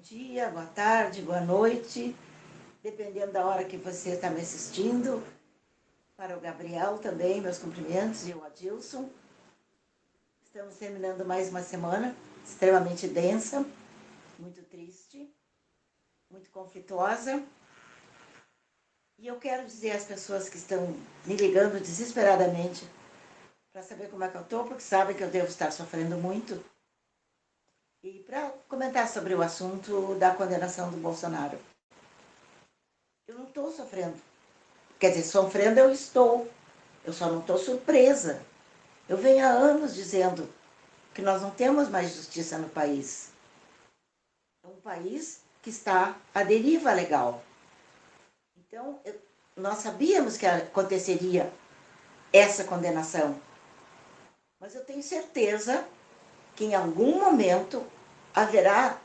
dia, boa tarde, boa noite, dependendo da hora que você está me assistindo. Para o Gabriel também, meus cumprimentos, e o Adilson. Estamos terminando mais uma semana extremamente densa, muito triste, muito conflituosa. E eu quero dizer às pessoas que estão me ligando desesperadamente para saber como é que eu estou, porque sabem que eu devo estar sofrendo muito. E para comentar sobre o assunto da condenação do Bolsonaro. Eu não estou sofrendo. Quer dizer, sofrendo eu estou. Eu só não estou surpresa. Eu venho há anos dizendo que nós não temos mais justiça no país. É um país que está à deriva legal. Então, nós sabíamos que aconteceria essa condenação. Mas eu tenho certeza que em algum momento haverá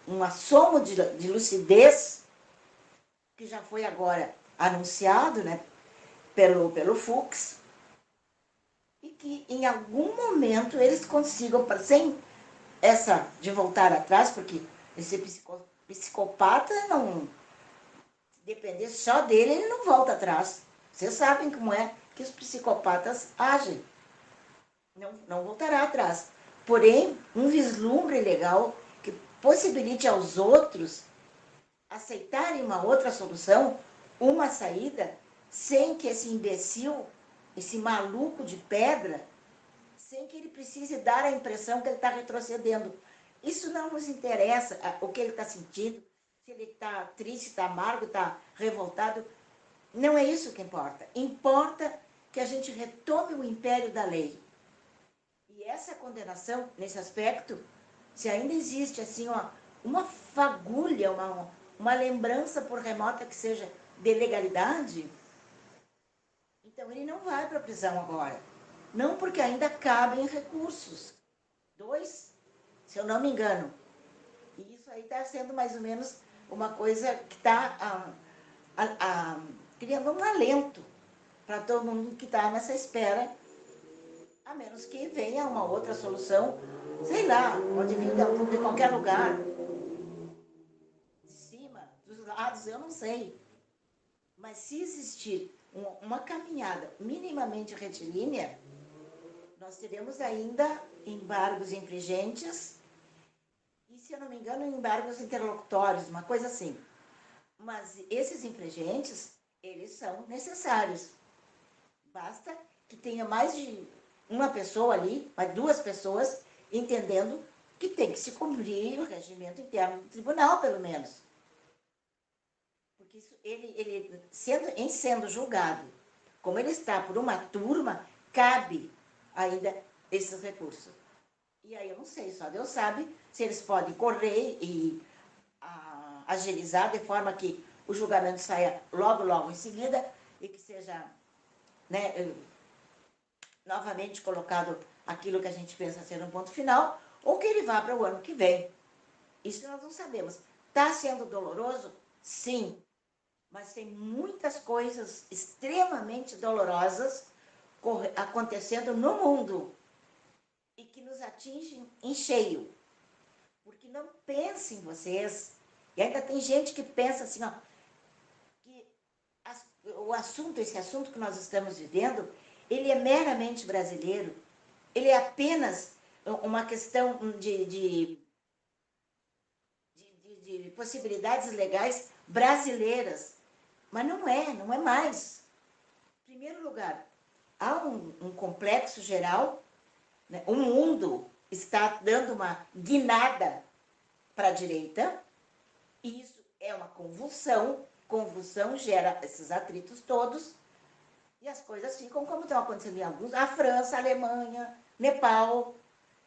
um assomo de lucidez, que já foi agora anunciado, né, pelo Fux, e que em algum momento eles consigam, sem essa de voltar atrás, porque esse psicopata não, se depender só dele, ele não volta atrás. Vocês sabem como é que os psicopatas agem. Não voltará atrás. Porém, um vislumbre legal que possibilite aos outros aceitarem uma outra solução, uma saída, sem que esse imbecil, esse maluco de pedra, sem que ele precise dar a impressão que ele está retrocedendo. Isso não nos interessa, o que ele está sentindo, se ele está triste, está amargo, está revoltado. Não é isso que importa. Importa que a gente retome o império da lei. E essa condenação, nesse aspecto, se ainda existe assim uma fagulha, uma lembrança, por remota que seja, de legalidade, então ele não vai para a prisão agora. Não, porque ainda cabem recursos. 2, se eu não me engano. E isso aí está sendo mais ou menos uma coisa que está criando um alento para todo mundo que está nessa espera, a menos que venha uma outra solução, sei lá, pode vir de qualquer lugar, de cima, dos lados, eu não sei. Mas se existir uma caminhada minimamente retilínea, nós teremos ainda embargos infringentes e, se eu não me engano, embargos interlocutórios, uma coisa assim. Mas esses infringentes, eles são necessários. Basta que tenha mais de uma pessoa ali, mais 2 pessoas, entendendo que tem que se cumprir o regimento interno do tribunal, pelo menos. Porque isso, ele sendo julgado, como ele está por uma turma, cabe ainda esses recursos. E aí eu não sei, só Deus sabe se eles podem correr e agilizar de forma que o julgamento saia logo em seguida e que seja, né, novamente colocado aquilo que a gente pensa ser um ponto final, ou que ele vá para o ano que vem. Isso nós não sabemos. Está sendo doloroso? Sim. Mas tem muitas coisas extremamente dolorosas acontecendo no mundo e que nos atingem em cheio. Porque não pensem vocês, e ainda tem gente que pensa assim, ó, que esse assunto que nós estamos vivendo, ele é meramente brasileiro, ele é apenas uma questão de possibilidades legais brasileiras. Mas não é mais. Em primeiro lugar, há um complexo geral, né? O mundo está dando uma guinada para a direita, e isso é uma convulsão gera esses atritos todos, e as coisas ficam como estão acontecendo em alguns, a França, a Alemanha, Nepal,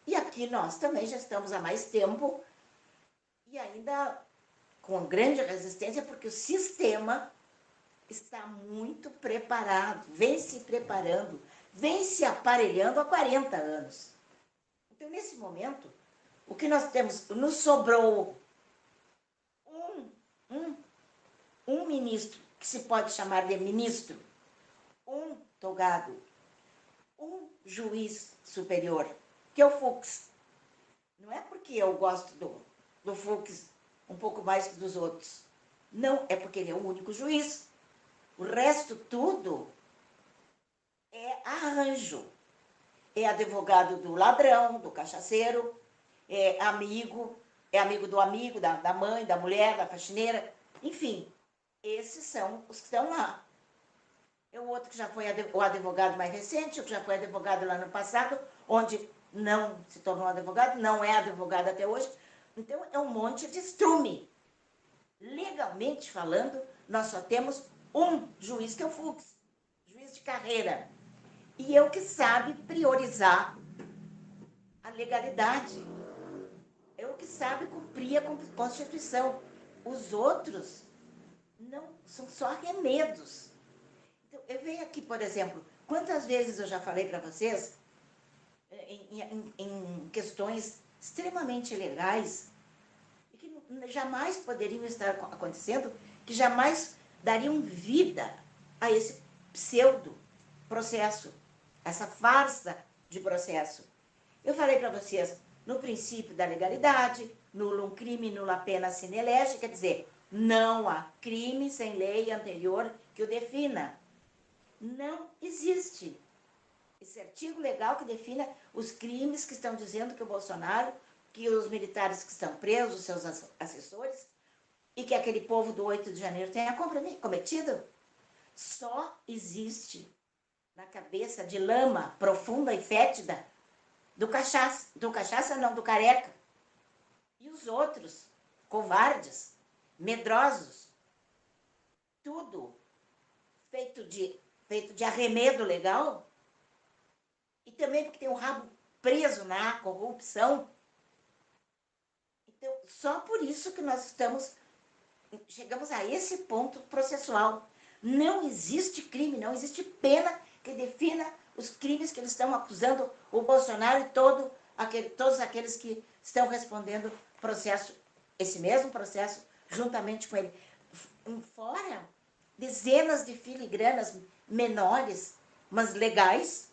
e aqui nós também já estamos há mais tempo, e ainda com grande resistência, porque o sistema está muito preparado, vem se preparando, vem se aparelhando há 40 anos. Então, nesse momento, o que nós temos, nos sobrou um ministro, que se pode chamar de ministro, um togado, um juiz superior, que é o Fux. Não é porque eu gosto do Fux, um pouco mais que dos outros. Não, é porque ele é o único juiz. O resto tudo é arranjo. É advogado do ladrão, do cachaceiro, é amigo do amigo, da mãe, da mulher, da faxineira. Enfim, esses são os que estão lá. É o outro que já foi o advogado mais recente, o que já foi advogado lá no passado, onde não se tornou advogado, não é advogado até hoje. Então, é um monte de estrume. Legalmente falando, nós só temos um juiz, que é o Fux, juiz de carreira. E é o que sabe priorizar a legalidade. É o que sabe cumprir a Constituição. Os outros não são só remedos. Então, eu venho aqui, por exemplo, quantas vezes eu já falei para vocês em questões extremamente legais e que jamais poderiam estar acontecendo, que jamais dariam vida a esse pseudo processo, essa farsa de processo. Eu falei para vocês no princípio da legalidade, nullum crime, nulla pena sine lege, quer dizer, não há crime sem lei anterior que o defina. Não existe esse artigo legal que defina os crimes que estão dizendo que o Bolsonaro, que os militares que estão presos, os seus assessores, e que aquele povo do 8 de janeiro tenha cometido. Só existe na cabeça de lama profunda e fétida do cachaça não, do careca. E os outros, covardes, medrosos, tudo feito de arremedo legal, e também porque tem o rabo preso na corrupção. Então, só por isso que nós chegamos a esse ponto processual. Não existe crime, não existe pena que defina os crimes que eles estão acusando o Bolsonaro e todos aqueles que estão respondendo processo, esse mesmo processo, juntamente com ele. Fora dezenas de filigranas menores, mas legais,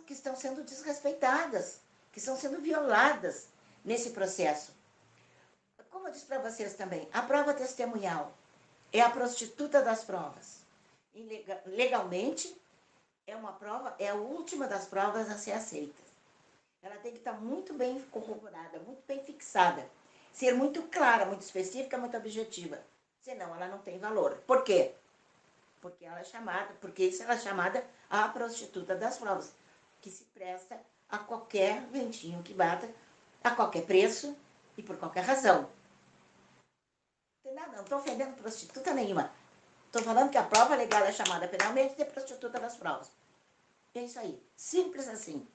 que estão sendo desrespeitadas, que estão sendo violadas nesse processo. Como eu disse para vocês também, a prova testemunhal é a prostituta das provas. E legalmente, é uma prova, é a última das provas a ser aceita. Ela tem que estar muito bem corroborada, muito bem fixada, ser muito clara, muito específica, muito objetiva. Senão ela não tem valor. Por quê? Porque isso ela é chamada a prostituta das provas, que se presta a qualquer ventinho que bata, a qualquer preço e por qualquer razão. Não estou ofendendo prostituta nenhuma. Estou falando que a prova legal é chamada penalmente de prostituta das provas. É isso aí. Simples assim.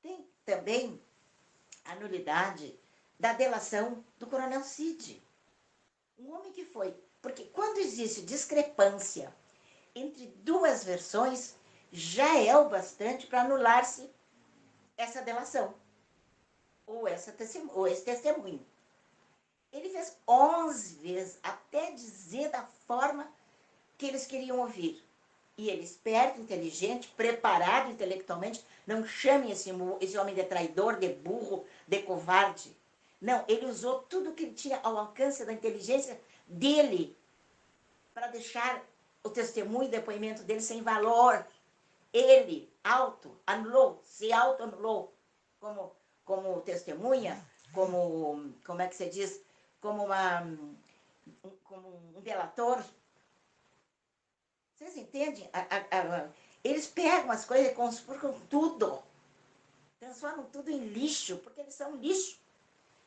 Tem também a nulidade da delação do Coronel Cid. Um homem que foi... Porque quando existe discrepância entre duas versões, já é o bastante para anular-se essa delação. Ou esse testemunho. Ele fez 11 vezes, até dizer da forma que eles queriam ouvir. E ele, esperto, inteligente, preparado intelectualmente, não chame esse homem de traidor, de burro, de covarde. Não, ele usou tudo que ele tinha ao alcance da inteligência dele para deixar o testemunho e depoimento dele sem valor. Ele se auto-anulou como testemunha, como é que se diz, como um delator. Vocês entendem? Eles pegam as coisas e conspurcam tudo. Transformam tudo em lixo, porque eles são lixo.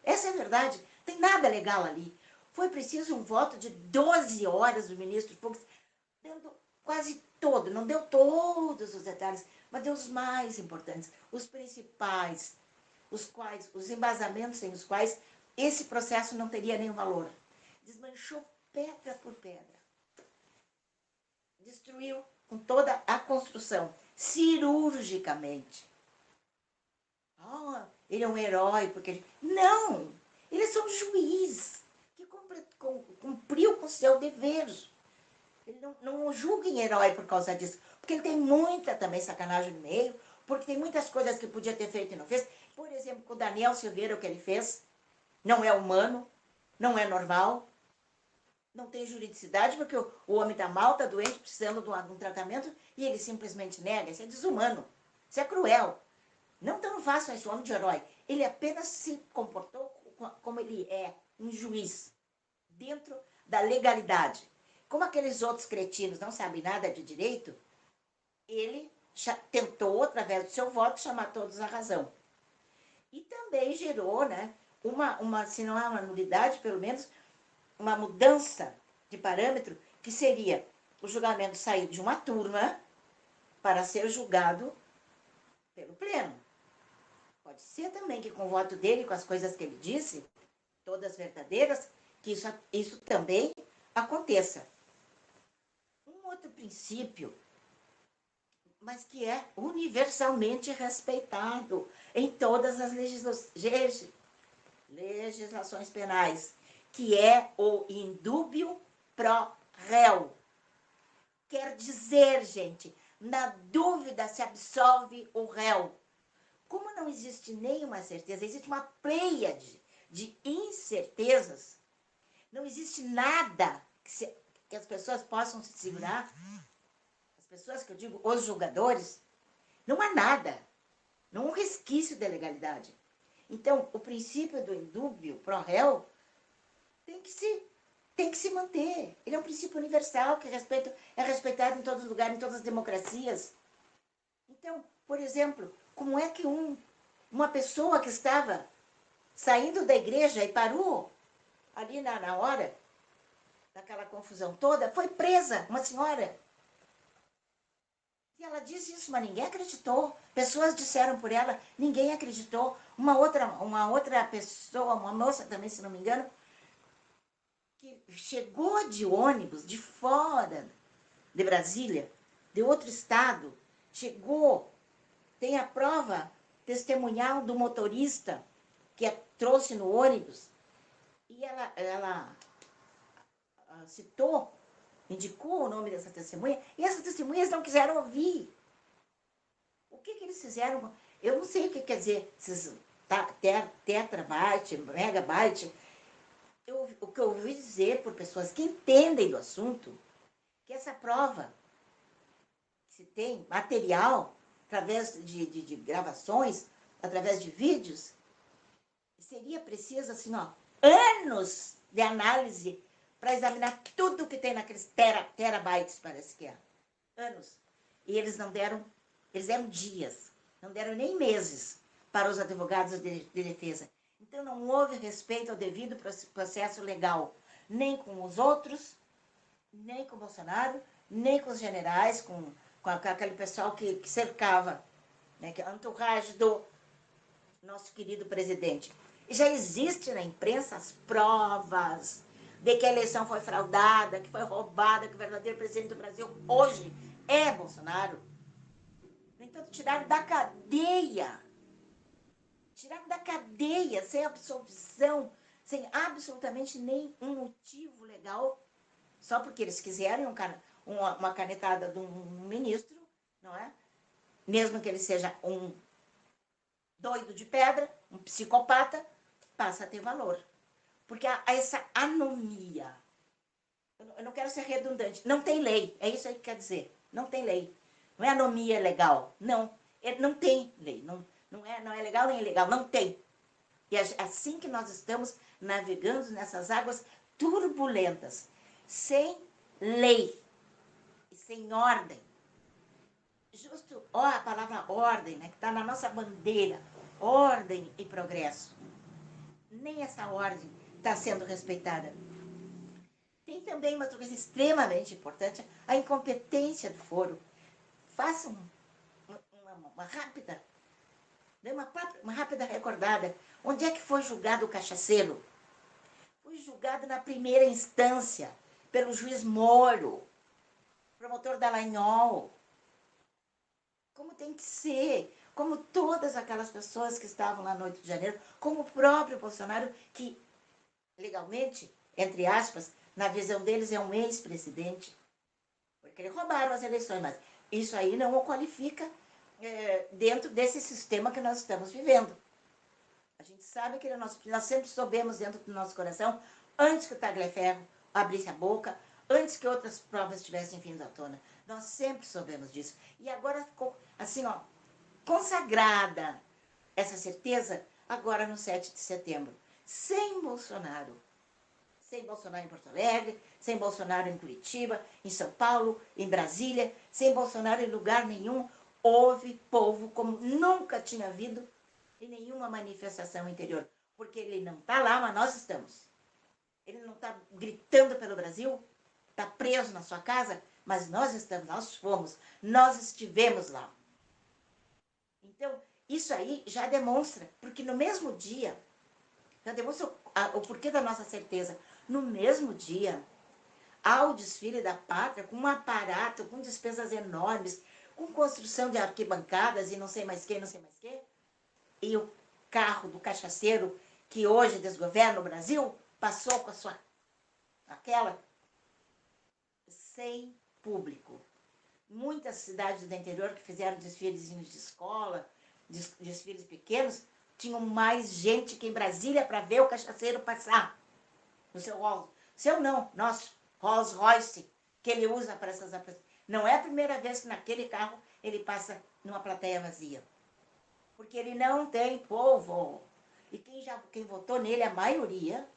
Essa é a verdade. Não tem nada legal ali. Foi preciso um voto de 12 horas do ministro Fux, dando quase todo, não deu todos os detalhes, mas deu os mais importantes, os principais, os embasamentos sem os quais esse processo não teria nenhum valor. Desmanchou pedra por pedra. Destruiu com toda a construção, cirurgicamente. Ele é um herói, porque... Não! Ele é só um juiz que cumpriu com o seu dever. Ele não julga em herói por causa disso, porque ele tem muita também sacanagem no meio, porque tem muitas coisas que podia ter feito e não fez. Por exemplo, com o Daniel Silveira, o que ele fez, não é humano. não é normal, não tem juridicidade, porque o homem está mal, está doente, precisando de um tratamento, e ele simplesmente nega. Isso é desumano, isso é cruel. Não tão fácil esse homem de herói. Ele apenas se comportou como ele é, um juiz, dentro da legalidade. Como aqueles outros cretinos não sabem nada de direito, ele tentou, através do seu voto, chamar todos à razão. E também gerou, né, se não há uma nulidade, pelo menos, uma mudança de parâmetro, que seria o julgamento sair de uma turma para ser julgado pelo pleno. Pode ser também que com o voto dele, com as coisas que ele disse, todas verdadeiras, que isso também aconteça. Um outro princípio, mas que é universalmente respeitado em todas as legislações penais, que é o indúbio pro réu. Quer dizer, gente, na dúvida se absolve o réu. Como não existe nenhuma certeza, existe uma pleiade de incertezas, não existe nada que as pessoas possam se segurar, as pessoas que eu digo, os julgadores, não há nada, não há um resquício de legalidade. Então, o princípio do indúbio pro réu tem que se manter. Ele é um princípio universal que é respeitado em todos os lugares, em todas as democracias. Então, por exemplo, como é que uma pessoa que estava saindo da igreja e parou ali na hora daquela confusão toda, foi presa, uma senhora. E ela disse isso, mas ninguém acreditou. Pessoas disseram por ela, ninguém acreditou. Uma outra pessoa, uma moça também, se não me engano, que chegou de ônibus de fora de Brasília, de outro estado, chegou, tem a prova testemunhal do motorista que a trouxe no ônibus, e ela citou, indicou o nome dessa testemunha, e essas testemunhas não quiseram ouvir. O que eles fizeram? Eu não sei o que quer dizer, esses terabyte, megabyte. O que eu ouvi dizer por pessoas que entendem do assunto, que essa prova, se tem material, através de gravações, através de vídeos, seria preciso, assim, anos de análise para examinar tudo que tem naqueles terabytes, parece que é. Anos. E eles deram dias, não deram nem meses para os advogados de defesa. Então não houve respeito ao devido processo legal, nem com os outros, nem com o Bolsonaro, nem com os generais, com aquele pessoal que cercava, né, que é a entourage do nosso querido presidente. E já existe na imprensa as provas de que a eleição foi fraudada, que foi roubada, que o verdadeiro presidente do Brasil hoje é Bolsonaro. No entanto, tiraram da cadeia, sem absolvição, sem absolutamente nenhum motivo legal, só porque eles quiserem uma canetada de um ministro, não é? Mesmo que ele seja um doido de pedra, um psicopata, passa a ter valor. Porque há essa anomia. Eu não quero ser redundante. Não tem lei. É isso aí que quer dizer. Não tem lei. Não é anomia legal. Não. Não tem lei. Não é legal nem ilegal. Não tem. E é assim que nós estamos navegando nessas águas turbulentas. Sem lei. E sem ordem. Justo, a palavra ordem, né, que está na nossa bandeira. Ordem e progresso. Nem essa ordem está sendo respeitada. Tem também uma coisa extremamente importante, a incompetência do foro. Faça uma rápida recordada. Onde é que foi julgado o cachaceiro? Foi julgado na primeira instância, pelo juiz Moro, promotor Dallagnol. Como tem que ser, como todas aquelas pessoas que estavam lá no 8 de janeiro, como o próprio Bolsonaro, que legalmente, entre aspas, na visão deles é um ex-presidente, porque eles roubaram as eleições, mas isso aí não o qualifica dentro desse sistema que nós estamos vivendo. A gente sabe que nós sempre soubemos dentro do nosso coração antes que o Tagliaferro abrisse a boca, antes que outras provas tivessem vindo à tona. Nós sempre soubemos disso. E agora ficou assim, ó, consagrada essa certeza agora no 7 de setembro. Sem Bolsonaro. Sem Bolsonaro em Porto Alegre, sem Bolsonaro em Curitiba, em São Paulo, em Brasília, sem Bolsonaro em lugar nenhum, houve povo como nunca tinha havido em nenhuma manifestação interior. Porque ele não está lá, mas nós estamos. Ele não está gritando pelo Brasil, está preso na sua casa, mas nós estamos, nós fomos, nós estivemos lá. Então, isso aí já demonstra, porque no mesmo dia, já demonstra o porquê da nossa certeza. No mesmo dia, ao desfile da pátria, com um aparato, com despesas enormes, com construção de arquibancadas e não sei mais quem, e o carro do cachaceiro, que hoje desgoverna o Brasil, passou com a sua, aquela, sem público. Muitas cidades do interior que fizeram desfiles de escola, desfiles pequenos, tinham mais gente que em Brasília para ver o cachaceiro passar no seu Rolls. Seu não, nosso Rolls Royce, que ele usa para essas apresentações. Não é a primeira vez que naquele carro ele passa numa plateia vazia. Porque ele não tem povo. E quem votou nele, a maioria,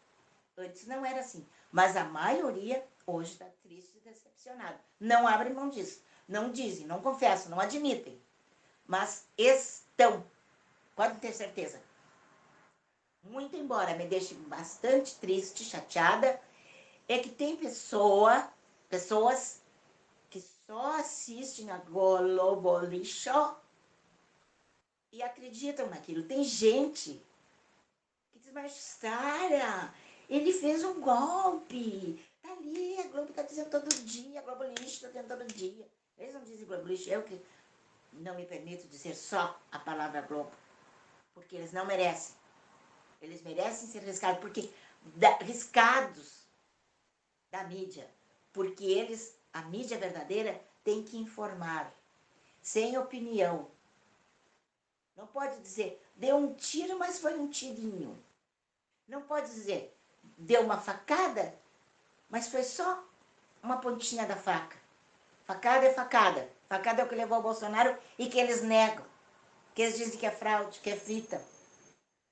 antes não era assim, mas a maioria hoje está triste e decepcionada. Não abrem mão disso. Não dizem, não confessam, não admitem. Mas estão. Podem ter certeza. Muito embora me deixe bastante triste, chateada, é que tem pessoas que só assistem a Globo Lixo e acreditam naquilo. Tem gente que diz, mas Sara, ele fez um golpe. Tá ali, a Globo tá dizendo todo dia, a Globo Lixo tá dizendo todo dia. Eles não dizem Globo Lixo, eu que não me permito dizer só a palavra Globo, porque eles não merecem. Eles merecem ser riscados, porque riscados da mídia, porque eles, a mídia verdadeira, tem que informar, sem opinião. Não pode dizer, deu um tiro, mas foi um tirinho. Não pode dizer, deu uma facada, mas foi só uma pontinha da faca. Facada é facada. Facada é o que levou o Bolsonaro e que eles negam. Que eles dizem que é fraude, que é fita.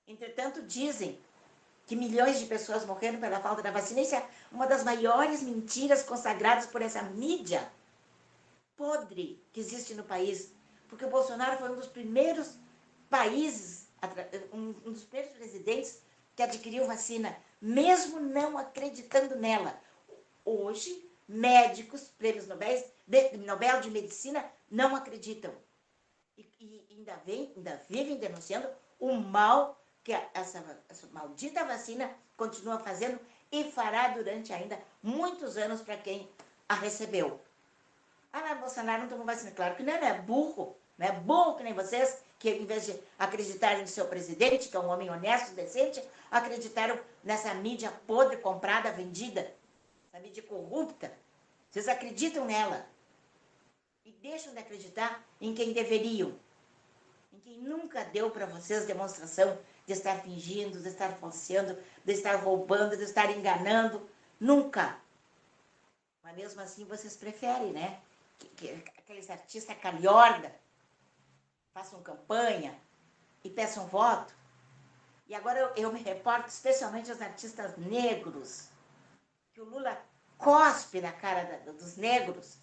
Entretanto, dizem que milhões de pessoas morreram pela falta da vacina. Isso é uma das maiores mentiras consagradas por essa mídia podre que existe no país. Porque o Bolsonaro foi um dos primeiros países, um dos primeiros presidentes que adquiriu vacina, mesmo não acreditando nela. Hoje, médicos, prêmios Nobel de Medicina, não acreditam. E ainda vivem denunciando o mal que essa maldita vacina continua fazendo e fará durante ainda muitos anos para quem a recebeu. Ah, mas Bolsonaro não tomou vacina. Claro que não é burro. Não é burro que nem vocês, que em vez de acreditarem no seu presidente, que é um homem honesto, decente, acreditaram nessa mídia podre, comprada, vendida, essa mídia corrupta. Vocês acreditam nela. E deixam de acreditar em quem deveriam. Em quem nunca deu para vocês demonstração de estar fingindo, de estar falseando, de estar roubando, de estar enganando. Nunca. Mas mesmo assim vocês preferem, né? Que aqueles artistas calhorda façam campanha e peçam voto. E agora eu me reporto especialmente aos artistas negros, que o Lula cospe na cara dos negros.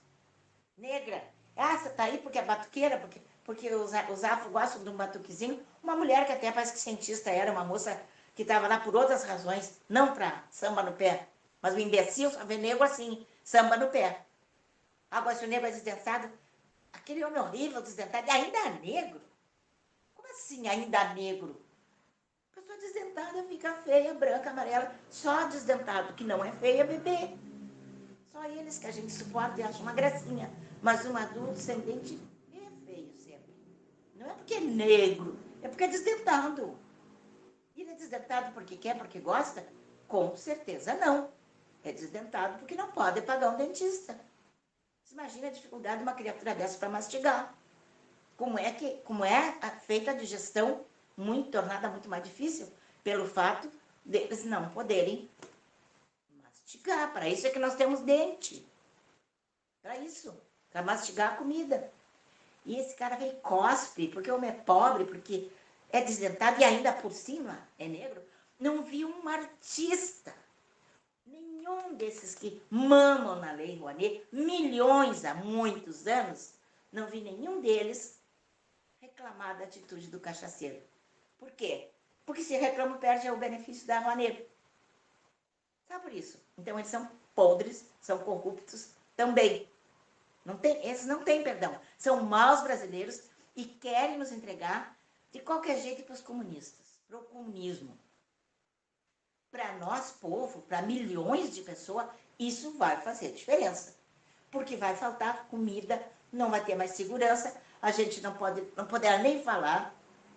Negra. Ah, você tá aí porque é batuqueira, porque os afro gostam de um batuquezinho. Uma mulher que até parece que cientista era, uma moça que estava lá por outras razões, não para samba no pé. Mas o imbecil só vê negro assim, samba no pé. Agora, se o negro é desdentado, aquele homem horrível, desdentado, e ainda é negro? Como assim ainda negro? A pessoa desdentada fica feia, branca, amarela, só desdentado, que não é feia, bebê. Só eles que a gente suporta e acha uma gracinha. Mas um adulto sem dente é feio sempre. Não é porque é negro, é porque é desdentado. E ele é desdentado porque quer, porque gosta? Com certeza não. É desdentado porque não pode pagar um dentista. Você imagina a dificuldade de uma criatura dessa para mastigar. Como é feita a digestão tornada muito mais difícil pelo fato deles não poderem mastigar. Para isso é que nós temos dente. Para isso. Para mastigar a comida. E esse cara vem e cospe, porque o homem é pobre, porque é desdentado e ainda por cima é negro. Não vi um artista, nenhum desses que mamam na Lei Rouanet, milhões há muitos anos, não vi nenhum deles reclamar da atitude do cachaceiro. Por quê? Porque se reclama, perde o benefício da Rouanet. Sabe por isso? Então eles são podres, são corruptos também. Esses não têm perdão. São maus brasileiros e querem nos entregar de qualquer jeito para os comunistas, para o comunismo. Para nós, povo, para milhões de pessoas, isso vai fazer diferença. Porque vai faltar comida, não vai ter mais segurança, a gente não poderá nem falar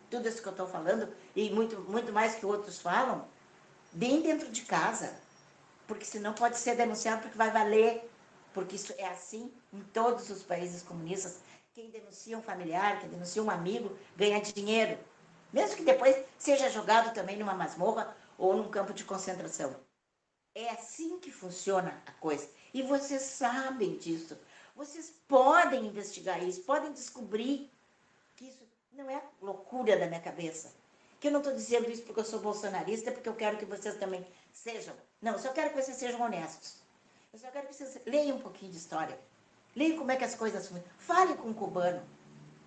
tudo isso que eu estou falando, e muito, muito mais que outros falam, bem dentro de casa. Porque senão pode ser denunciado, porque vai valer. Porque isso é assim em todos os países comunistas. Quem denuncia um familiar, quem denuncia um amigo, ganha dinheiro. Mesmo que depois seja jogado também numa masmorra ou num campo de concentração. É assim que funciona a coisa. E vocês sabem disso. Vocês podem investigar isso, podem descobrir que isso não é loucura da minha cabeça. Que eu não estou dizendo isso porque eu sou bolsonarista, porque eu quero que vocês também sejam. Não, eu só quero que vocês sejam honestos. Eu só quero que vocês leiam um pouquinho de história. Leiam como é que as coisas funcionam. Falem com o cubano.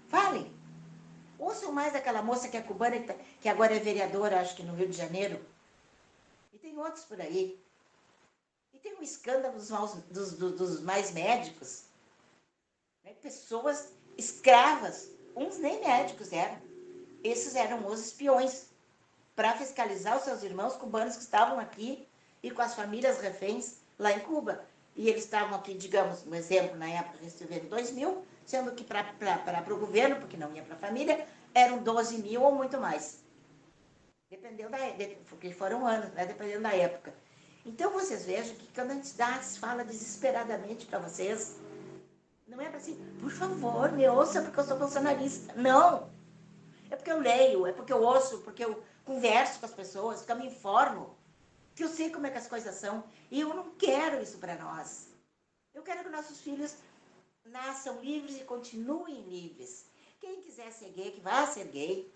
Falem. Ouçam mais daquela moça que é cubana, que agora é vereadora, acho que no Rio de Janeiro. E tem outros por aí. E tem um escândalo dos mais médicos. Né? Pessoas escravas. Uns nem médicos eram. Esses eram os espiões. Para fiscalizar os seus irmãos cubanos que estavam aqui e com as famílias reféns lá em Cuba. E eles estavam aqui, digamos, um exemplo, na época receberam 2 mil, sendo que para o governo, porque não ia para a família, eram 12 mil ou muito mais. Dependendo porque foram anos, né? Dependendo da época. Então vocês vejam que quando a entidade fala desesperadamente para vocês, não é para assim, por favor, me ouça porque eu sou bolsonarista. Não! É porque eu leio, é porque eu ouço, porque eu converso com as pessoas, porque eu me informo, que eu sei como é que as coisas são. E eu não quero isso para nós. Eu quero que nossos filhos nasçam livres e continuem livres. Quem quiser ser gay, que vá ser gay.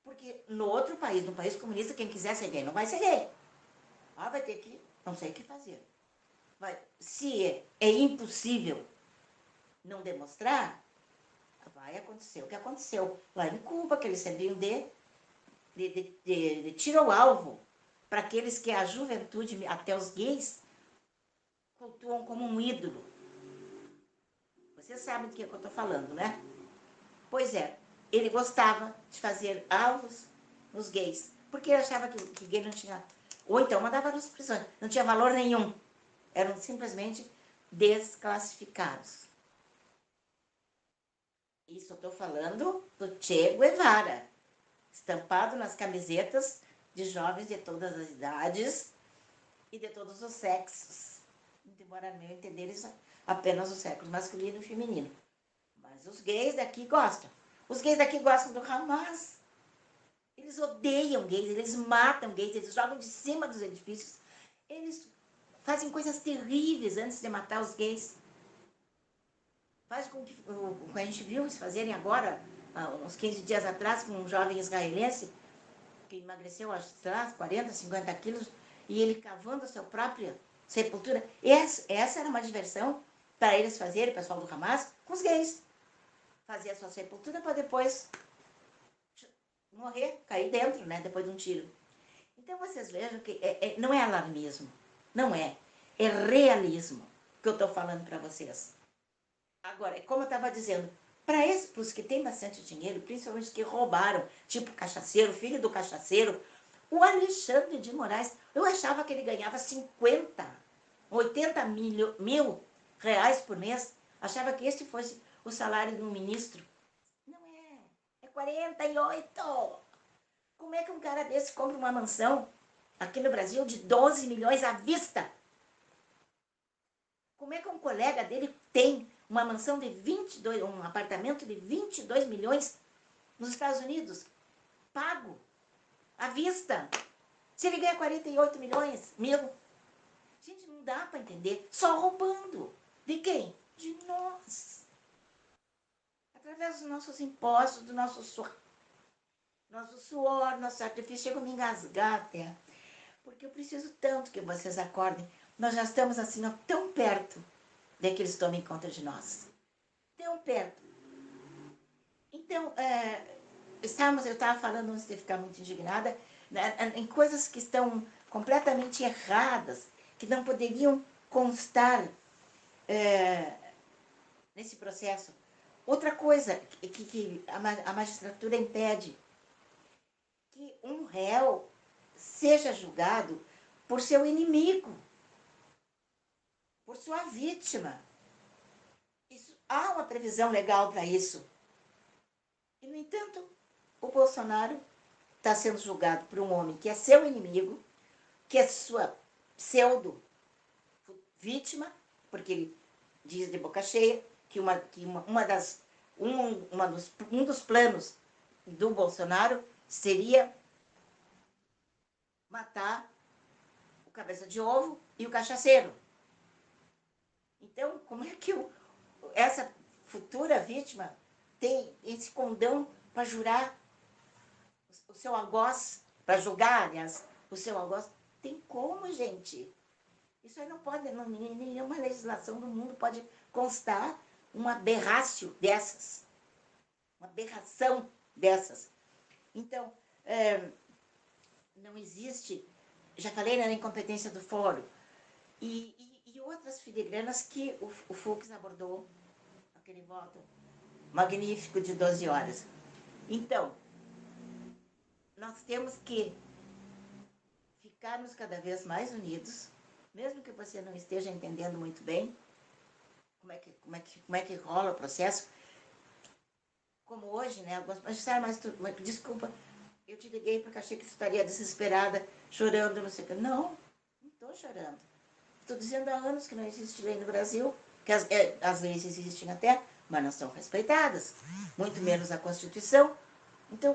Porque no outro país, no país comunista, quem quiser ser gay não vai ser gay. Vai ter que, não sei o que fazer. Se é impossível não demonstrar, vai acontecer o que aconteceu lá em Cuba, que eles serviam de tiro ao alvo para aqueles que a juventude, até os gays, cultuam como um ídolo. Vocês sabem do que eu estou falando, né? Pois é, ele gostava de fazer alvos nos gays, porque ele achava que gay não tinha... Ou então mandava nas prisões, não tinha valor nenhum. Eram simplesmente desclassificados. Isso eu estou falando do Che Guevara, estampado nas camisetas de jovens de todas as idades e de todos os sexos. Embora, no meu entender, isso apenas o sexo masculino e feminino. Mas os gays daqui gostam. Os gays daqui gostam do Hamas. Eles odeiam gays, eles matam gays, eles jogam de cima dos edifícios. Eles fazem coisas terríveis antes de matar os gays. Faz com que a gente viu eles fazerem agora, uns 15 dias atrás, com um jovem israelense que emagreceu, acho que 40, 50 quilos, e ele cavando a sua própria sepultura. Essa era uma diversão para eles fazerem, o pessoal do Hamas, com os gays. Fazer a sua sepultura para depois morrer, cair dentro, né, depois de um tiro. Então vocês vejam que não é alarmismo, não é. É realismo que eu estou falando para vocês. Agora, como eu estava dizendo, para os que têm bastante dinheiro, principalmente os que roubaram, tipo cachaceiro, filho do cachaceiro, o Alexandre de Moraes, eu achava que ele ganhava 50, 80 mil reais por mês. Achava que esse fosse o salário de um ministro. Não é. É 48. Como é que um cara desse compra uma mansão aqui no Brasil de 12 milhões à vista? Como é que um colega dele tem uma mansão de 22, um apartamento de 22 milhões nos Estados Unidos, pago, à vista? Se ele ganha 48 mil, Gente, não dá para entender só roubando. De quem? De nós. Através dos nossos impostos, do nosso suor, nosso sacrifício. Chega a me engasgar até. Porque eu preciso tanto que vocês acordem. Nós já estamos assim, ó, tão perto de que eles tomem conta de nós. Tão perto. Então, eu estava falando antes de ficar muito indignada, né, em coisas que estão completamente erradas, que não poderiam constar nesse processo. Outra coisa que a magistratura impede, que um réu seja julgado por seu inimigo, por sua vítima. Há uma previsão legal para isso. E, no entanto, o Bolsonaro está sendo julgado por um homem que é seu inimigo, que é sua pseudo-vítima, porque ele diz de boca cheia que um dos planos do Bolsonaro seria matar o cabeça de ovo e o cachaceiro. Então, como é que essa futura vítima tem esse condão para jurar o seu algoz, para julgar, aliás, o seu algoz? Tem como, gente? Isso aí não pode, nenhuma legislação do mundo pode constar uma aberração dessas. Uma aberração dessas. Então, não existe, já falei na incompetência do fórum, e outras filigranas que o Fux abordou, aquele voto magnífico de 12 horas. Então, nós temos que ficarmos cada vez mais unidos, mesmo que você não esteja entendendo muito bem como é que rola o processo. Como hoje, né? Mas desculpa, eu te liguei porque achei que você estaria desesperada, chorando, não sei o que. Não estou chorando. Estou dizendo há anos que não existe lei no Brasil, que as leis existem até, mas não são respeitadas, muito menos a Constituição. Então,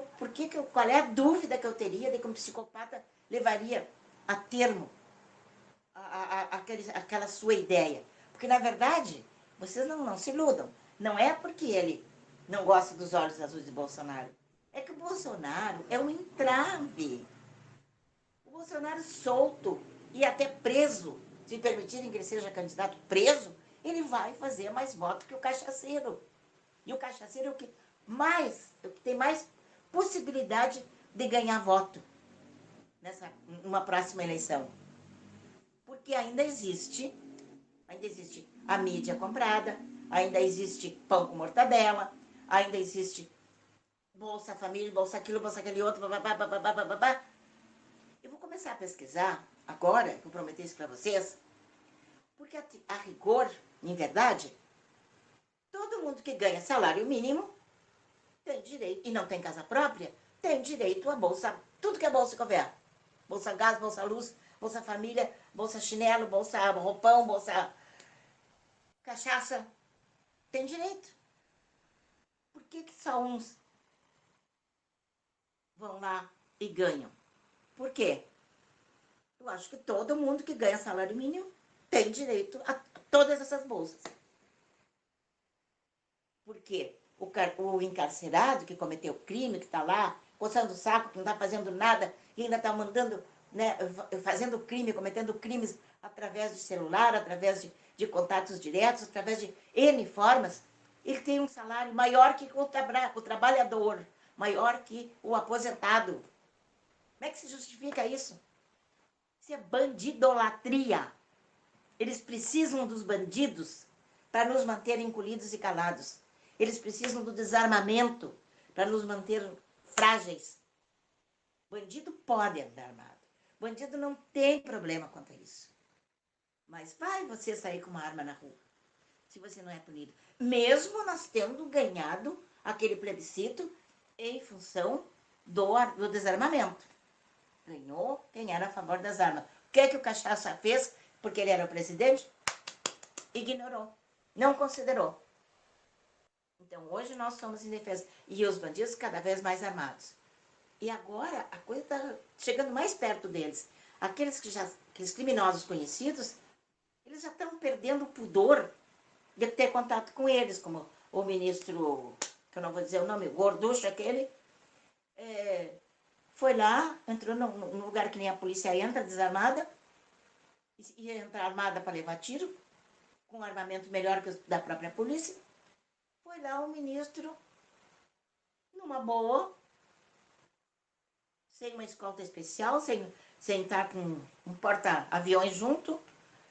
qual é a dúvida que eu teria de que um psicopata levaria a termo aquela sua ideia? Porque, na verdade, vocês não se iludam. Não é porque ele não gosta dos olhos azuis de Bolsonaro. É que o Bolsonaro é um entrave. O Bolsonaro solto e até preso, se permitirem que ele seja candidato preso, ele vai fazer mais voto que o cachaceiro. E o cachaceiro é o que tem mais possibilidade de ganhar voto numa próxima eleição. Porque ainda existe a mídia comprada, ainda existe pão com mortadela, ainda existe Bolsa Família, Bolsa aquilo, Bolsa aquele outro, babá. Eu vou começar a pesquisar agora, que eu prometi isso para vocês, porque a rigor, em verdade, todo mundo que ganha salário mínimo tem direito, e não tem casa própria, tem direito a bolsa, tudo que é bolsa couver. Bolsa gás, bolsa luz, bolsa família, bolsa chinelo, bolsa roupão, bolsa cachaça. Tem direito. Por que só uns vão lá e ganham? Por quê? Eu acho que todo mundo que ganha salário mínimo tem direito a todas essas bolsas. Por quê? O encarcerado que cometeu crime, que está lá, coçando o saco, que não está fazendo nada, e ainda está mandando, né, fazendo crime, cometendo crimes através de celular, através de contatos diretos, através de N formas, ele tem um salário maior que o trabalhador, maior que o aposentado. Como é que se justifica isso? Isso é bandidolatria. Eles precisam dos bandidos para nos manter encolhidos e calados. Eles precisam do desarmamento para nos manter frágeis. Bandido pode andar armado. Bandido não tem problema quanto a isso. Mas vai você sair com uma arma na rua, se você não é punido. Mesmo nós tendo ganhado aquele plebiscito em função do desarmamento. Ganhou quem era a favor das armas. O que o Cachaça fez? Porque ele era o presidente? Ignorou. Não considerou. Então, hoje nós somos indefesos. E os bandidos cada vez mais armados. E agora a coisa está chegando mais perto deles. aqueles criminosos conhecidos, eles já estão perdendo o pudor de ter contato com eles, como o ministro, que eu não vou dizer o nome, o gorducho aquele, foi lá, entrou num lugar que nem a polícia entra, desarmada, ia entrar armada para levar tiro, com um armamento melhor que o da própria polícia. Foi lá o ministro, numa boa, sem uma escolta especial, sem estar com um porta-aviões junto,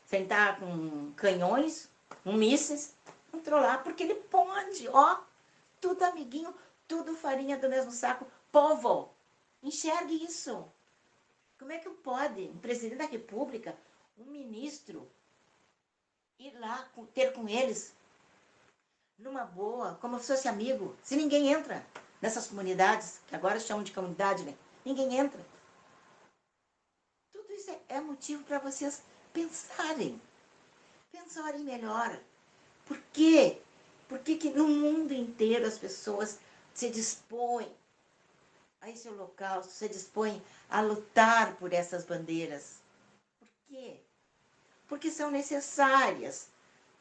sem estar com canhões, mísseis, entrou lá porque ele pode, ó, tudo amiguinho, tudo farinha do mesmo saco. Povo, enxergue isso. Como é que pode um presidente da república, um ministro, ir lá ter com eles numa boa, como se fosse amigo, se ninguém entra nessas comunidades, que agora chamam de comunidade, né? Ninguém entra. Tudo isso é motivo para vocês pensarem melhor. Por quê? Por que no mundo inteiro as pessoas se dispõem a esse holocausto, se dispõem a lutar por essas bandeiras? Por quê? Porque são necessárias.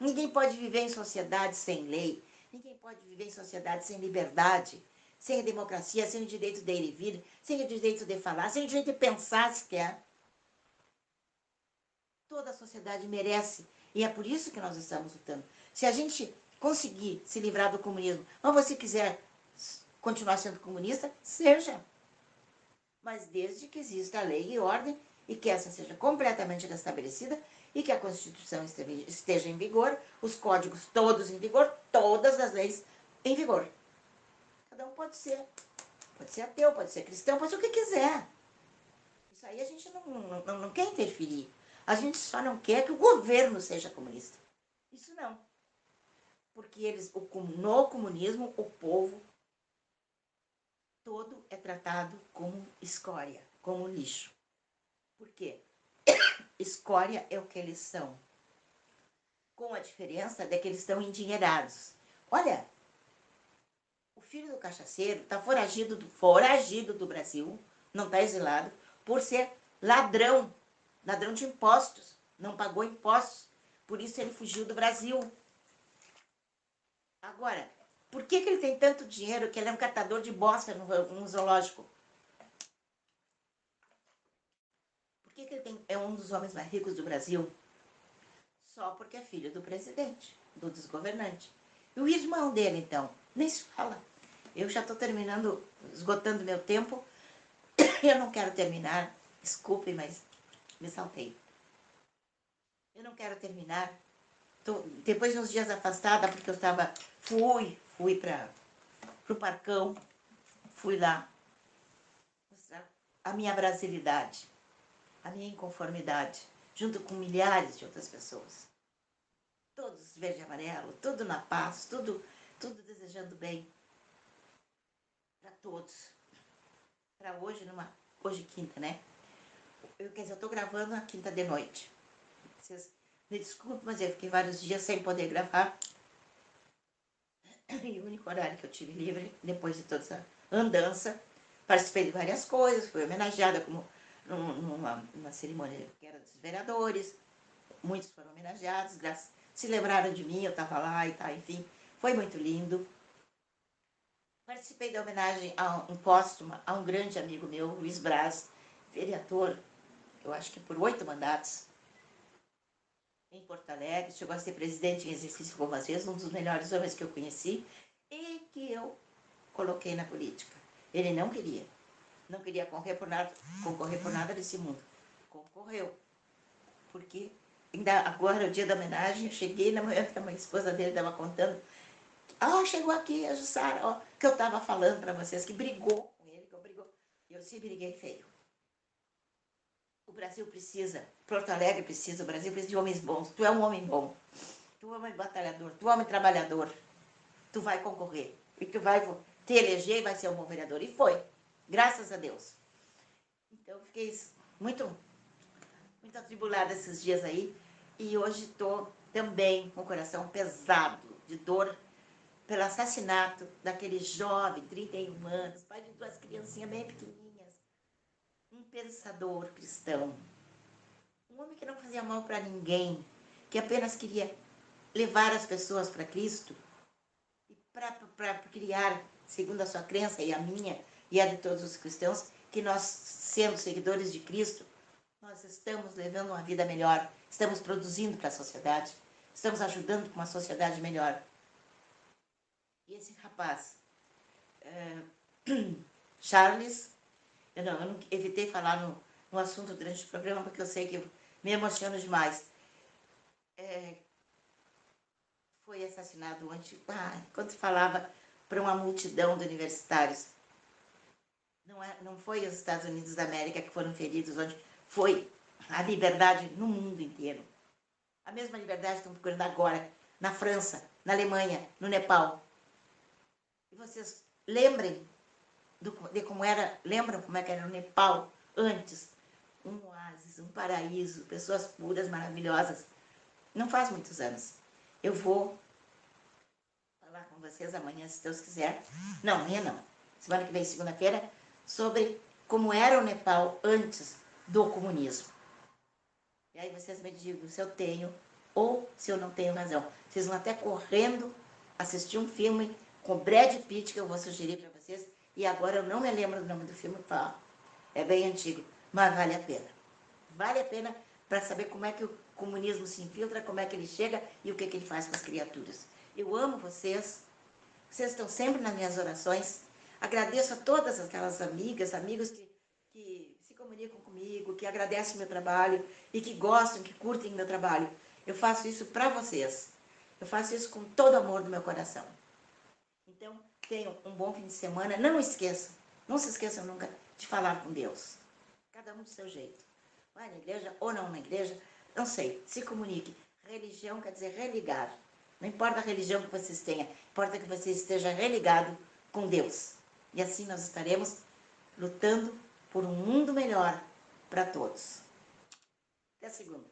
Ninguém pode viver em sociedade sem lei. Ninguém pode viver em sociedade sem liberdade, sem a democracia, sem o direito de ir e vir, sem o direito de falar, sem o direito de pensar sequer. Toda a sociedade merece. E é por isso que nós estamos lutando. Se a gente conseguir se livrar do comunismo, ou você quiser continuar sendo comunista, seja. Mas desde que exista a lei e ordem, e que essa seja completamente restabelecida, e que a Constituição esteja em vigor, os códigos todos em vigor, todas as leis em vigor. Cada um pode ser ateu, pode ser cristão, pode ser o que quiser. Isso aí a gente não quer interferir. A gente só não quer que o governo seja comunista. Isso não. Porque no comunismo, o povo todo é tratado como escória, como lixo. Por quê? Escória é o que eles são. Com a diferença de que eles estão endinheirados. Olha, o filho do cachaceiro está foragido do Brasil, não está exilado, por ser ladrão de impostos, não pagou impostos, por isso ele fugiu do Brasil. Agora, por que ele tem tanto dinheiro que ele é um catador de bosta no zoológico? Por que ele é um dos homens mais ricos do Brasil? Só porque é filho do presidente, do desgovernante. E o irmão dele, então, nem se fala. Eu já estou esgotando meu tempo. Eu não quero terminar, desculpe, mas me saltei. Eu não quero terminar. Depois de uns dias afastada, porque eu fui para o Parcão, fui lá mostrar a minha brasilidade, a minha inconformidade, junto com milhares de outras pessoas. Todos verde e amarelo, tudo na paz, tudo desejando bem para todos. Para hoje quinta, né? Eu estou gravando na quinta de noite. Vocês me desculpem, mas eu fiquei vários dias sem poder gravar. E o único horário que eu tive livre, depois de toda essa andança, participei de várias coisas, fui homenageada como numa cerimônia que era dos vereadores. Muitos foram homenageados, se lembraram de mim, eu estava lá e tal, enfim. Foi muito lindo. Participei da homenagem póstuma a um grande amigo meu, Luiz Braz, vereador, eu acho que por 8 mandatos, em Porto Alegre, chegou a ser presidente em exercício algumas vezes, um dos melhores homens que eu conheci e que eu coloquei na política. Ele não queria concorrer por nada desse mundo. Concorreu. Porque ainda agora, o dia da homenagem, eu cheguei na manhã que a esposa dele estava contando. Chegou aqui a Jussara, que eu estava falando para vocês, que brigou com ele, eu sim briguei feio. O Brasil precisa, Porto Alegre precisa, o Brasil precisa de homens bons. Tu é um homem bom, tu é um homem batalhador, tu é um homem trabalhador. Tu vai concorrer e tu vai te eleger e vai ser um bom vereador. E foi, graças a Deus. Então, eu fiquei muito atribulada esses dias aí. E hoje estou também com o coração pesado de dor pelo assassinato daquele jovem, 31 anos, pai de 2 criancinhas bem pequenininhas. Um pensador cristão, Um homem que não fazia mal para ninguém, que apenas queria levar as pessoas para Cristo e para criar, segundo a sua crença e a minha e a de todos os cristãos, que nós, sendo seguidores de Cristo, nós estamos levando uma vida melhor, estamos produzindo para a sociedade, estamos ajudando para uma sociedade melhor. E esse rapaz, Charles, eu não evitei falar no assunto durante o programa, porque eu sei que eu me emociono demais. Foi assassinado ontem, quando falava para uma multidão de universitários. Não foi os Estados Unidos da América que foram feridos ontem, foi a liberdade no mundo inteiro. A mesma liberdade estão procurando agora na França, na Alemanha, no Nepal. E vocês lembrem de como era, lembram como é que era no Nepal antes? Um oásis, um paraíso, pessoas puras, maravilhosas. Não faz muitos anos. Eu vou falar com vocês amanhã, se Deus quiser. Não, amanhã não. Semana que vem, segunda-feira, sobre como era o Nepal antes do comunismo. E aí vocês me digam se eu tenho ou se eu não tenho razão. Vocês vão até correndo assistir um filme com Brad Pitt, que eu vou sugerir para vocês. E agora eu não me lembro do nome do filme, é bem antigo, mas vale a pena. Vale a pena para saber como é que o comunismo se infiltra, como é que ele chega e o que ele faz com as criaturas. Eu amo vocês estão sempre nas minhas orações. Agradeço a todas aquelas amigas, amigos que se comunicam comigo, que agradecem o meu trabalho e que gostam, que curtem o meu trabalho. Eu faço isso para vocês. Eu faço isso com todo o amor do meu coração. Então, tenham um bom fim de semana. Não se esqueçam nunca de falar com Deus. Cada um do seu jeito. Vai na igreja ou não na igreja, não sei. Se comunique. Religião quer dizer religar. Não importa a religião que vocês tenham, importa que você esteja religado com Deus. E assim nós estaremos lutando por um mundo melhor para todos. Até segunda.